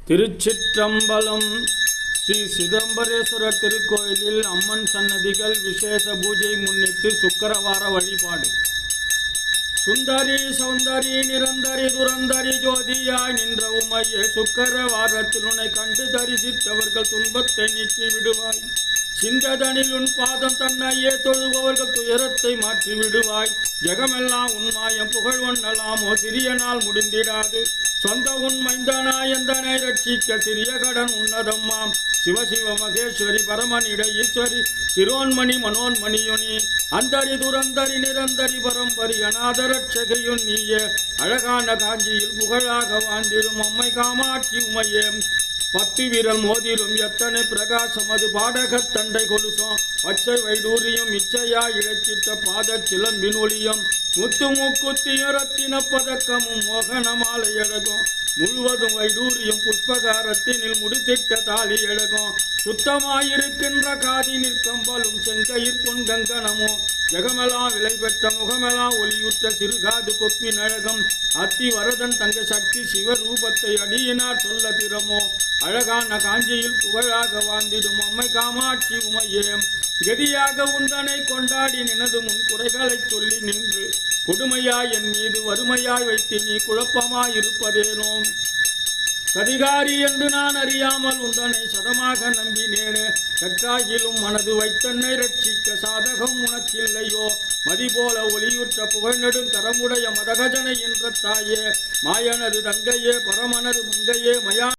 திருச்சிற்றம்பலம். ஸ்ரீ சிதம்பரேஸ்வரர் திருக்கோயிலில் அம்மன் சன்னதிகள் விசேஷ பூஜை முன்னிட்டு சுக்கரவார வழிபாடு. சுந்தரி சௌந்தரி நிரந்தரி துரந்தரி ஜோதியாய் நின்ற உமையே, சுக்கரவாரத்தில் உன்னை கண்டு தரிசித்தவர்கள் துன்பத்தை நீக்கி விடுவாய். சிந்ததனில் உன் பாதம் தன்னையே தொழுபவர்கள் துயரத்தை மாற்றி விடுவாய். ஜெகமெல்லாம் உன்மாயம் புகழ் ஒன்னலாமோ சிறிய நாள் முடிந்திடாது. சொந்த உன் மைந்தனாயந்தனை ரட்சிக்க சிறிய கடன் உன்னதம்மாம். சிவசிவ மகேஸ்வரி பரமனிட ஈஸ்வரி சிரோன்மணி மனோன்மணியுனி அந்தரி துரந்தரி நிரந்தரி பரம்பரி அநாதரட்சகையுன் நீயே. அழகான காஞ்சியில் புகழாக வாழ்ந்திடும் அம்மை காமாட்சி உமையே. 10 விரல் மோதிரும் எத்தனை பிரகாசம் அது பாடகத் தண்டை கொலுசம். பச்சை வைடூரியம் இச்சையா இழைச்சிட்ட பாத சிலம்பின் ஒளியம். முத்து மூக்குத்திய ரத்தின பதக்கமும் மோகன மாலை அழகும். முழுவதும் வைடூரியம் புஷ்பகாரத்தினில் முடித்திட்ட தாலி அழகும். சுத்தமாயிருக்கின்ற காதி நிற்கம்பலும் செங்கையிற் பொன்கங்கணமோ. ஜெகமெல்லாம் விலை பெற்ற முகமெல்லாம் ஒளியுற்ற சிறுகாது கொப்பின் அழகம். அத்தி வரதன் தங்க சக்தி சிவரூபத்தை அடியினார் சொல்ல திறமோ. அழகான காஞ்சியில் புகழாக வாழ்ந்திடும் அம்மை காமாட்சி உமையே. கதியாக உந்தனை கொண்டாடி நினது முன் குறைகளை சொல்லி நின்று கொடுமையாய் என் மீது வறுமையாய் வைத்து நீ குழப்பமாயிருப்பதேனோ. கதிகாரி என்று நான் அறியாமல் உந்தனை சதமாக நம்பினேனே. கற்றாகிலும் மனது வைத்தன்னை ரட்சிக்க சாதகம் உனக்கில்லையோ. மதிபோல ஒளியுற்ற புகழ்நெடும் கரமுடைய மதகஜனை என்ற தாயே, மாயனது தங்கையே பரமனது மங்கையே மயா